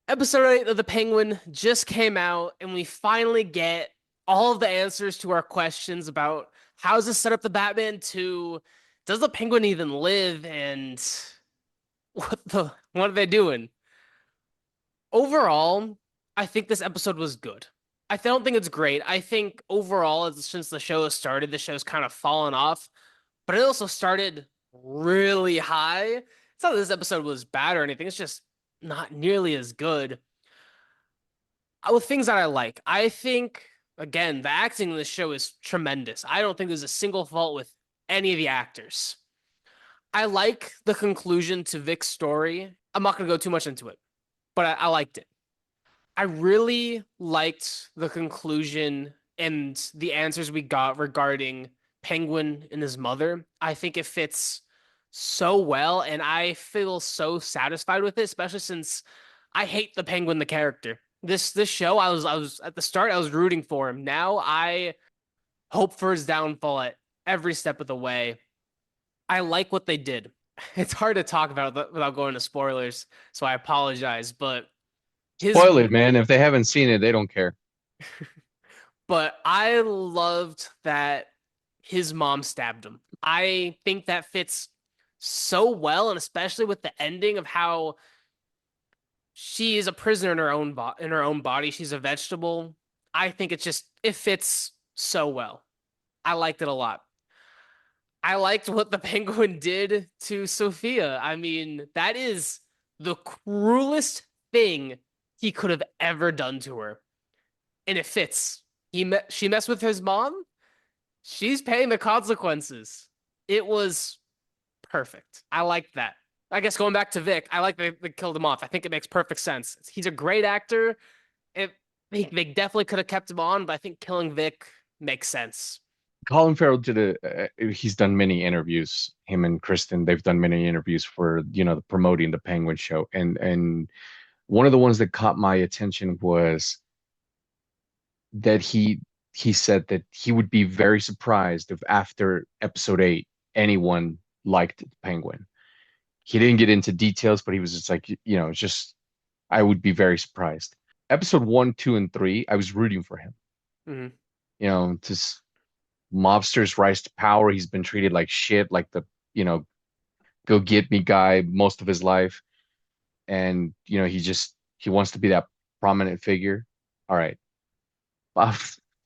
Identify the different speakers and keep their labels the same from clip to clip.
Speaker 1: Episode 8 of The Penguin just came out, and we finally get all of the answers to our questions about how does this set up the Batman to does the Penguin even live and what are they doing? Overall, I think this episode was good. I don't think it's great. I think overall, since the show has started, the show's kind of fallen off, but it also started really high. It's not that this episode was bad or anything, it's just not nearly as good. With things that I like. I think again, the acting in this show is tremendous. I don't think there's a single fault with any of the actors. I like the conclusion to Vic's story. I'm not going to go too much into it, but I liked it. I really liked the conclusion and the answers we got regarding Penguin and his mother. I think it fits so well, and I feel so satisfied with it, especially since I hate the Penguin, the character. This show, I was at the start, I was rooting for him. Now I hope for his downfall at every step of the way. I like what they did. It's hard to talk about without going to spoilers, so I apologize. His
Speaker 2: Spoil it, man. If they haven't seen it, they don't care.
Speaker 1: but I loved that his mom stabbed him. I think that fits so well, and especially with the ending of how she is a prisoner in her own body. She's a vegetable. I think it fits so well. I liked it a lot. I liked what the penguin did to Sophia. I mean, that is the cruelest thing he could have ever done to her, and it fits. She messed with his mom. She's paying the consequences. It was perfect. I liked that. I guess going back to Vic, I like they killed him off. I think it makes perfect sense. He's a great actor. It they definitely could have kept him on, but I think killing Vic makes sense.
Speaker 2: Colin Farrell he's done many interviews. Him and Kristen, they've done many interviews for, the promoting the Penguin show. And one of the ones that caught my attention was that he said that he would be very surprised if after episode 8 anyone liked the Penguin. He didn't get into details, but he was just like, it's just I would be very surprised. Episode 1, 2, and 3, I was rooting for him.
Speaker 1: Mhm.
Speaker 2: Just mobsters rise to power. He's been treated like shit, like the, go get me guy most of his life. And, he wants to be that prominent figure. All right. Uh,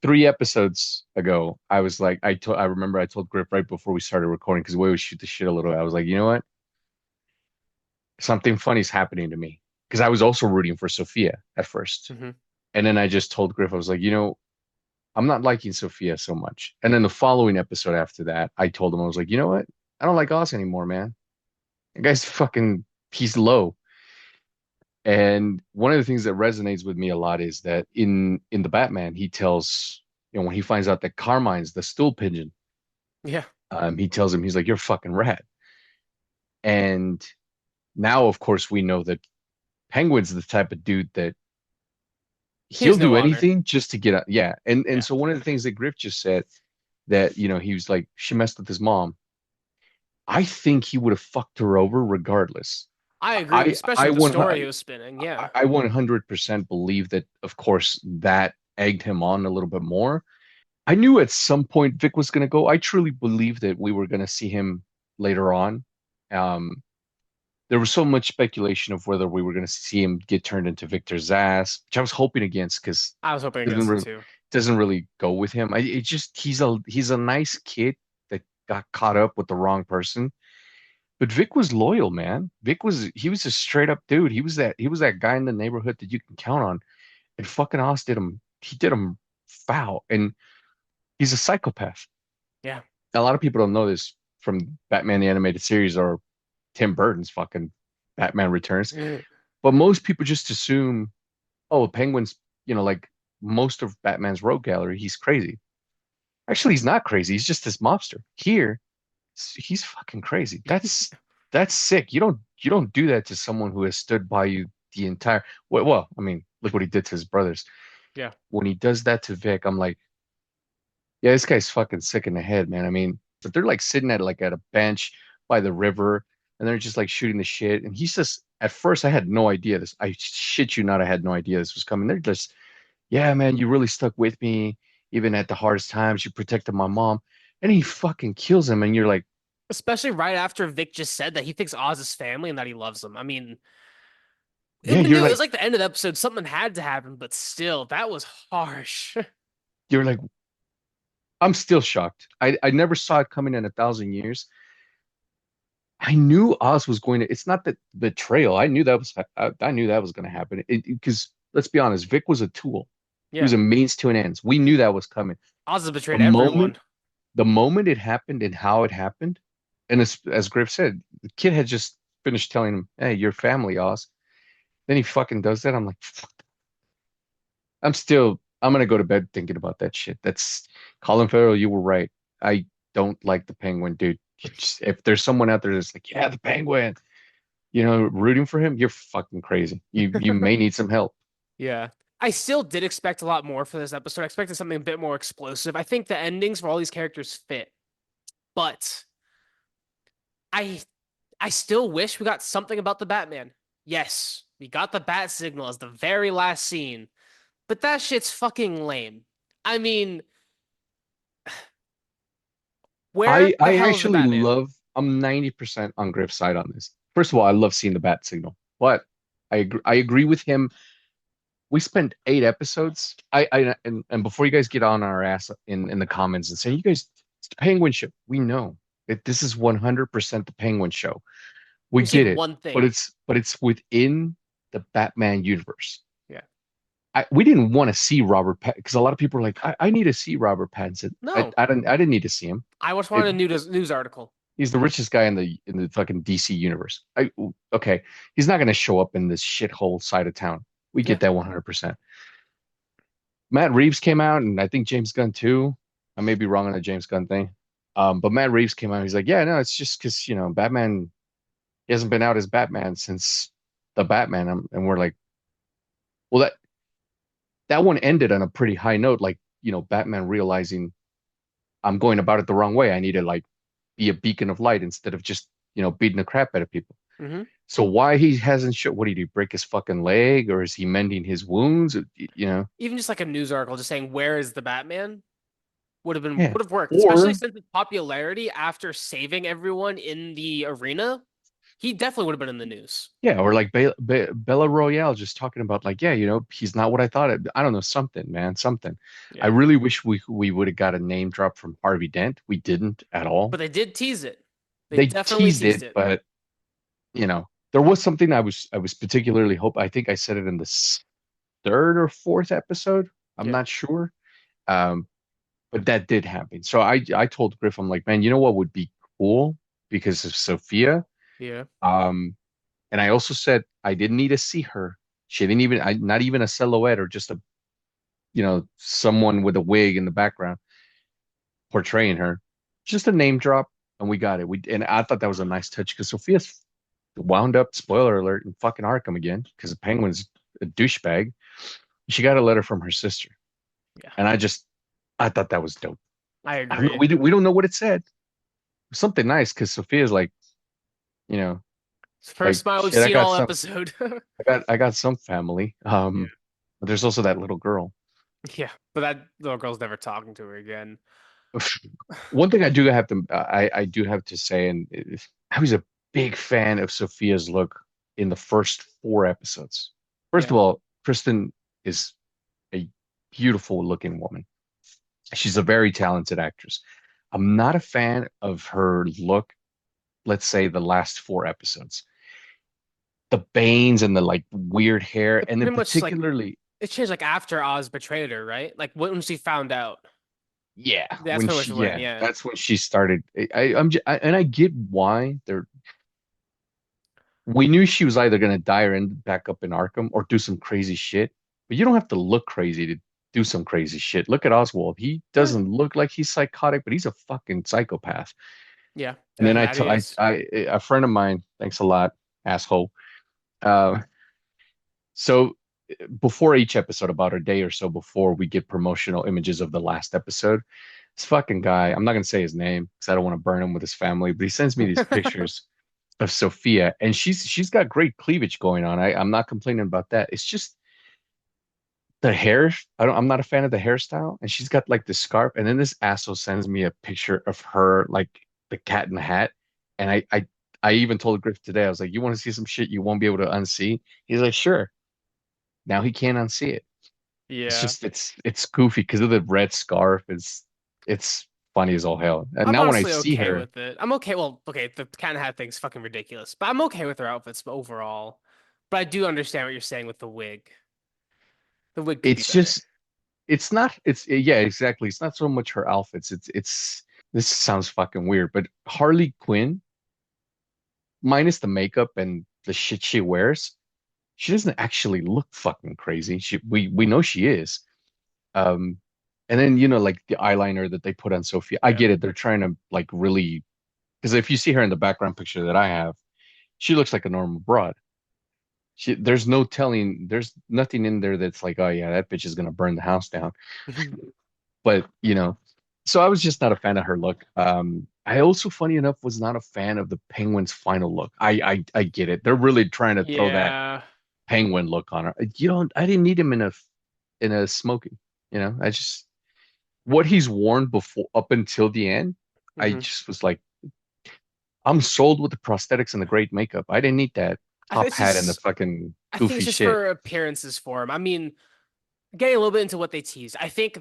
Speaker 2: 3 episodes ago, I was like, I remember I told Griff right before we started recording because we always shoot the shit a little. I was like, you know what? Something funny's happening to me because I was also rooting for Sophia at first.
Speaker 1: Mhm.
Speaker 2: And then I just told Griff, I was like, I'm not liking Sophia so much. And then the following episode after that, I told him, I was like, you know what? I don't like Oz anymore, man. The guy's fucking, he's low. And one of the things that resonates with me a lot is that in the Batman, he tells, when he finds out that Carmine's the stool pigeon,
Speaker 1: Yeah.
Speaker 2: he tells him, he's like, you're fucking rad. And now, of course, we know that Penguin's the type of dude that
Speaker 1: He has
Speaker 2: he'll
Speaker 1: no
Speaker 2: do
Speaker 1: honor.
Speaker 2: anything just to get out. Yeah. And
Speaker 1: Yeah.
Speaker 2: so one of the things that Griff just said that, he was like, she messed with his mom. I think he would have fucked her over regardless.
Speaker 1: I agree,
Speaker 2: I
Speaker 1: especially
Speaker 2: I
Speaker 1: with the
Speaker 2: want
Speaker 1: story he was spinning. Yeah.
Speaker 2: I 100% believe that, of course, that egged him on a little bit more. I knew at some point Vic was going to go. I truly believe that we were going to see him later on. Um, there was so much speculation of whether we were going to see him get turned into Victor Zsasz, which I was hoping against because
Speaker 1: I was hoping
Speaker 2: it doesn't
Speaker 1: against it
Speaker 2: really
Speaker 1: too.
Speaker 2: doesn't really go with him. It just he's a nice kid that got caught up with the wrong person. But Vic was loyal, man. He was a straight up dude. He was that guy in the neighborhood that you can count on. And fucking Oz did him foul. And he's a psychopath.
Speaker 1: Yeah.
Speaker 2: A lot of people don't know this from Batman the animated series or Tim Burton's fucking Batman Returns. But most people just assume, oh, Penguin's, like most of Batman's rogue gallery, he's crazy. Actually, he's not crazy. He's just this mobster. Here, he's fucking crazy. That's sick. You don't do that to someone who has stood by you the entire. Well, I mean, look what he did to his brothers.
Speaker 1: Yeah.
Speaker 2: When he does that to Vic, I'm like, yeah, this guy's fucking sick in the head, man. I mean, but they're like sitting at a bench by the river, and they're just like shooting the shit, and he's just at first I had no idea this. I shit you not, I had no idea this was coming. They're just, yeah, man, you really stuck with me even at the hardest times. You protected my mom, and he fucking kills him, and you're like,
Speaker 1: Especially right after Vic just said that he thinks Oz is family and that he loves him. I mean,
Speaker 2: yeah,
Speaker 1: we knew
Speaker 2: you're
Speaker 1: it was
Speaker 2: like,
Speaker 1: like the end of the episode. Something had to happen, but still, that was harsh.
Speaker 2: you're like, I'm still shocked. I never saw it coming in 1,000 years. I knew Oz was going to. It's not that betrayal. I knew that was going to happen. Because let's be honest, Vic was a tool. He was
Speaker 1: Yeah,
Speaker 2: a means to an ends. We knew that was coming.
Speaker 1: Oz has
Speaker 2: The
Speaker 1: betrayed everyone.
Speaker 2: moment, the moment it happened and how it happened, and as Griff said, the kid had just finished telling him, "Hey, you're family, Oz." Then he fucking does that. I'm like, fuck. I'm gonna go to bed thinking about that shit. That's Colin Farrell. You were right. I don't like the Penguin, dude. If there's someone out there that's like, yeah, the Penguin, rooting for him, you're fucking crazy. You may need some help.
Speaker 1: Yeah. I still did expect a lot more for this episode. I expected something a bit more explosive. I think the endings for all these characters fit, but I I still wish we got something about the Batman. Yes, we got the bat signal as the very last scene, but that shit's fucking lame. I mean, where the
Speaker 2: I
Speaker 1: hell is the
Speaker 2: actually
Speaker 1: Batman?
Speaker 2: I'm 90% on Griff's side on this. First of all, I love seeing the bat signal, but I agree with him. We spent 8 episodes. And before you guys get on our ass in the comments and say, you guys, it's the Penguin show. We know that this is 100% the Penguin show. We
Speaker 1: We
Speaker 2: get
Speaker 1: seen
Speaker 2: it,
Speaker 1: one
Speaker 2: but
Speaker 1: thing.
Speaker 2: it's within the Batman universe.
Speaker 1: Yeah.
Speaker 2: We didn't want to see Robert Pat because a lot of people are like, I need to see Robert Pattinson.
Speaker 1: No,
Speaker 2: I didn't need to see him.
Speaker 1: I just wanted
Speaker 2: It,
Speaker 1: a news article.
Speaker 2: he's the richest guy in the fucking DC universe. Okay, he's not gonna show up in this shithole side of town. We
Speaker 1: Yeah.
Speaker 2: get that 100%. Matt Reeves came out, and I think James Gunn too. I may be wrong on the James Gunn thing. But Matt Reeves came out. He's like, yeah, no, it's just because Batman, he hasn't been out as Batman since the Batman. And we're like, well, that one ended on a pretty high note. Like, Batman realizing I'm going about it the wrong way. I need to like be a beacon of light instead of just beating the crap out of people.
Speaker 1: Hmm.
Speaker 2: So why he hasn't shown? What did he break his fucking leg, or is he mending his wounds?
Speaker 1: Even just like a news article just saying where is the Batman
Speaker 2: Yeah.
Speaker 1: would have worked, especially
Speaker 2: Or
Speaker 1: since his popularity after saving everyone in the arena. He definitely would have been in the news.
Speaker 2: yeah, or like Bella Royale just talking about like, yeah, he's not what I thought. I don't know, something, man, something. I
Speaker 1: Yeah.
Speaker 2: really wish we would have got a name drop from Harvey Dent. We didn't at all.
Speaker 1: But they did tease it. They
Speaker 2: They
Speaker 1: definitely
Speaker 2: teased
Speaker 1: teased
Speaker 2: it,
Speaker 1: it.
Speaker 2: but there was something I was particularly hope. I think I said it in the third or fourth episode. I'm
Speaker 1: Yeah.
Speaker 2: not sure. Um, but that did happen. So I told Griff, I'm like, man, you know what would be cool because of Sophia.
Speaker 1: Yeah.
Speaker 2: Um, and I also said I didn't need to see her. She didn't even, not even a silhouette or just someone with a wig in the background portraying her. Just a name drop, and we got it. And I thought that was a nice touch because Sophia's wound up, spoiler alert, in fucking Arkham again because the Penguin's a douchebag. She got a letter from her sister,
Speaker 1: Yeah.
Speaker 2: and I thought that was dope.
Speaker 1: I
Speaker 2: I don't know.
Speaker 1: agree.
Speaker 2: We don't know what it said. Something nice because Sophia's like, you know,
Speaker 1: It's the first
Speaker 2: like
Speaker 1: smile we've
Speaker 2: shit. I
Speaker 1: seen
Speaker 2: got
Speaker 1: all
Speaker 2: some.
Speaker 1: episode.
Speaker 2: I got some family.
Speaker 1: Yeah.
Speaker 2: But there's also that little girl.
Speaker 1: Yeah. But that little girl's never talking to her again.
Speaker 2: One thing I do have to say, and I was a big fan of Sophia's look in the first 4 episodes. First
Speaker 1: Yeah.
Speaker 2: of all, Kristen is a beautiful looking woman. She's a very talented actress. I'm not a fan of her look, let's say the last 4 episodes. The bangs and the like weird hair,
Speaker 1: It
Speaker 2: and then
Speaker 1: pretty much like
Speaker 2: particularly,
Speaker 1: it changed like after Oz betrayed her, right? Like when she found out.
Speaker 2: yeah,
Speaker 1: That's pretty much when, yeah.
Speaker 2: that's when she started. And I get why we knew she was either going to die or end back up in Arkham or do some crazy shit. But you don't have to look crazy to do some crazy shit. Look at Oswald. He
Speaker 1: Yeah.
Speaker 2: doesn't look like he's psychotic, but he's a fucking psychopath.
Speaker 1: Yeah.
Speaker 2: And then
Speaker 1: That is.
Speaker 2: a friend of mine, thanks a lot, asshole. Uh, so before each episode, about a day or so before, we get promotional images of the last episode. This fucking guy, I'm not gonna say his name because I don't want to burn him with his family, but he sends me these pictures of Sophia, and she's got great cleavage going on. I'm not complaining about that. It's just the hair. I'm not a fan of the hairstyle, and she's got like the scarf, and then this asshole sends me a picture of her like the cat in the hat, and I even told Griff today, I was like, you want to see some shit you won't be able to unsee? He's like, sure. Now he can't unsee it. It's
Speaker 1: Yeah.
Speaker 2: just it's goofy because of the red scarf. It's funny as all hell. And
Speaker 1: I'm
Speaker 2: now when I
Speaker 1: honestly
Speaker 2: see
Speaker 1: okay
Speaker 2: her,
Speaker 1: with it. I'm okay. Well, okay, the cat hat thing's fucking ridiculous, but I'm okay with her outfits overall. But I do understand what you're saying with the wig. The wig could be
Speaker 2: it's
Speaker 1: better.
Speaker 2: just it's not it's yeah, exactly. It's not so much her outfits. It's this sounds fucking weird, but Harley Quinn, minus the makeup and the shit she wears, she doesn't actually look fucking crazy. We know she is. Um, and then like the eyeliner that they put on Sophia. I
Speaker 1: Yeah.
Speaker 2: get it. They're trying to like really because if you see her in the background picture that I have, she looks like a normal broad. There's no telling, there's nothing in there that's like, oh yeah, that bitch is gonna burn the house down. But so I was just not a fan of her look. I also, funny enough, was not a fan of the Penguin's final look. I get it. They're really trying to throw that
Speaker 1: Yeah.
Speaker 2: Penguin look on her. I didn't need him in a smoking. I just what he's worn before up until the end, I
Speaker 1: hmm
Speaker 2: just was like, I'm sold with the prosthetics and the great makeup. I didn't need that
Speaker 1: I think
Speaker 2: top
Speaker 1: it's
Speaker 2: hat and the
Speaker 1: just
Speaker 2: fucking
Speaker 1: I think
Speaker 2: goofy
Speaker 1: it's just
Speaker 2: shit.
Speaker 1: for appearances for him. I mean, getting a little bit into what they tease. I think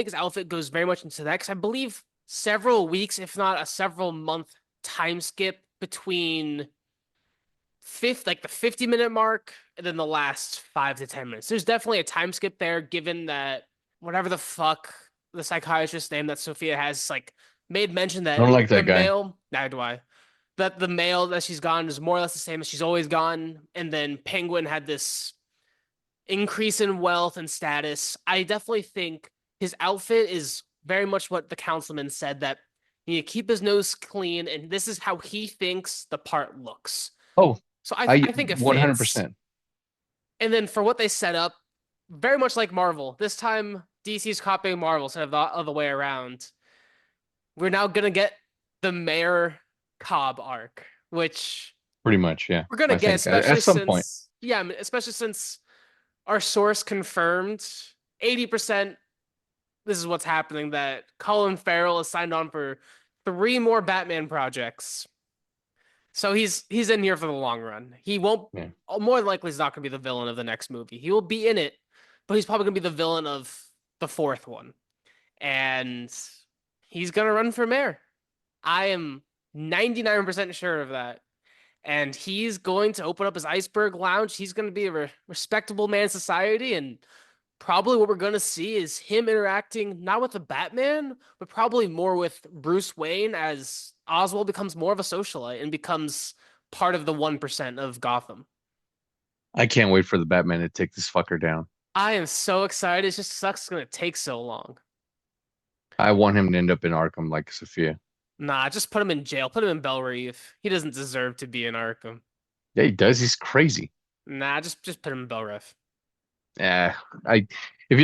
Speaker 1: his outfit goes very much into that because I believe several weeks, if not a several month time skip between the 50-minute mark and then the last 5 to 10 minutes. There's definitely a time skip there, given that whatever the fuck the psychiatrist name that Sophia has like made mention
Speaker 2: I
Speaker 1: that
Speaker 2: don't like
Speaker 1: the
Speaker 2: that guy.
Speaker 1: mail, neither do I, that the mail that she's gotten is more or less the same as she's always gotten. And then Penguin had this increase in wealth and status. I definitely think his outfit is very much what the councilman said that he need to keep his nose clean, and this is how he thinks the part looks.
Speaker 2: Oh,
Speaker 1: So
Speaker 2: I
Speaker 1: I think it fits.
Speaker 2: 100%.
Speaker 1: And then for what they set up, very much like Marvel. This time DC's copying Marvel instead of the other way around. We're now gonna get the Mayor Cobb arc, which
Speaker 2: Pretty much, yeah.
Speaker 1: we're gonna
Speaker 2: I
Speaker 1: get,
Speaker 2: think at
Speaker 1: especially
Speaker 2: some point.
Speaker 1: since yeah, I mean, especially since our source confirmed 80% this is what's happening that Colin Farrell is signed on for 3 more Batman projects. So he's in here for the long run. He won't
Speaker 2: Yeah.
Speaker 1: more likely he's not going to be the villain of the next movie. He will be in it, but he's probably going to be the villain of the fourth one. And he's going to run for mayor. I am 99% sure of that. And he's going to open up his iceberg lounge. He's going to be a respectable man in society, and probably what we're going to see is him interacting not with the Batman, but probably more with Bruce Wayne as Oswald becomes more of a socialite and becomes part of the 1% of Gotham.
Speaker 2: I can't wait for the Batman to take this fucker down.
Speaker 1: I am so excited. It just sucks it's going to take so long.
Speaker 2: I want him to end up in Arkham like Sophia.
Speaker 1: Nah, just put him in jail. Put him in Belle Reve. He doesn't deserve to be in Arkham.
Speaker 2: Yeah, he does. He's crazy.
Speaker 1: Nah, just put him in Belle Reve.
Speaker 2: Yeah, I if he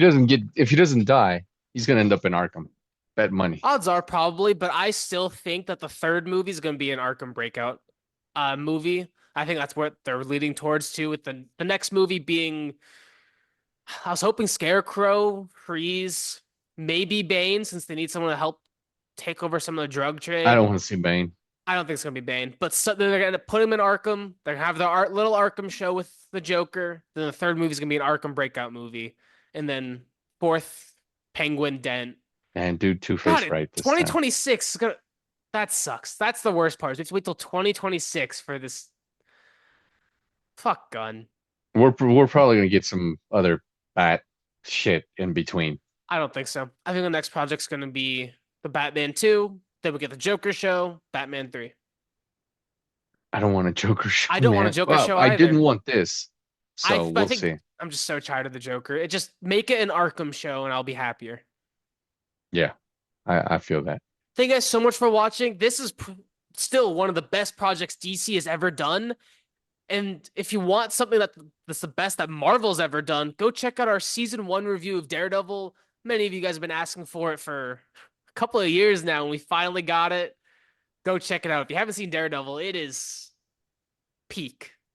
Speaker 2: doesn't die, he's gonna end up in Arkham. Bet money.
Speaker 1: Odds are probably, but I still think that the third movie is going to be an Arkham Breakout movie. I think that's what they're leading towards too, with the next movie being I was hoping Scarecrow, Freeze, maybe Bane, since they need someone to help take over some of the drug
Speaker 2: I don't
Speaker 1: trade.
Speaker 2: want to see Bane.
Speaker 1: I don't think it's gonna be Bane, but they're gonna put him in Arkham. They're gonna have the little Arkham show with the Joker. Then the third movie is gonna be an Arkham Breakout movie, and then fourth Penguin Dent.
Speaker 2: And do
Speaker 1: God,
Speaker 2: Two-Face right this time.
Speaker 1: 2026 is gonna. That sucks. That's the worst part. We have to wait till 2026 for this. Fuck gun.
Speaker 2: We're probably gonna get some other bat shit in between.
Speaker 1: I don't think so. I think the next project's gonna be the Batman 2. Then we get the Joker show, Batman 3.
Speaker 2: I don't want a Joker show,
Speaker 1: I don't want a
Speaker 2: man.
Speaker 1: Joker
Speaker 2: Well,
Speaker 1: show
Speaker 2: I didn't
Speaker 1: either.
Speaker 2: want this, so
Speaker 1: I
Speaker 2: we'll
Speaker 1: think
Speaker 2: see.
Speaker 1: I'm just so tired of the Joker. It just make it an Arkham show and I'll be happier.
Speaker 2: Yeah, I feel that.
Speaker 1: Thank you guys so much for watching. This is still one of the best projects DC has ever done. And if you want something that's the best that Marvel's ever done, go check out our season 1 review of Daredevil. Many of you guys have been asking for it for a couple of years now, and we finally got it. Go check it out. If you haven't seen Daredevil, it is peak.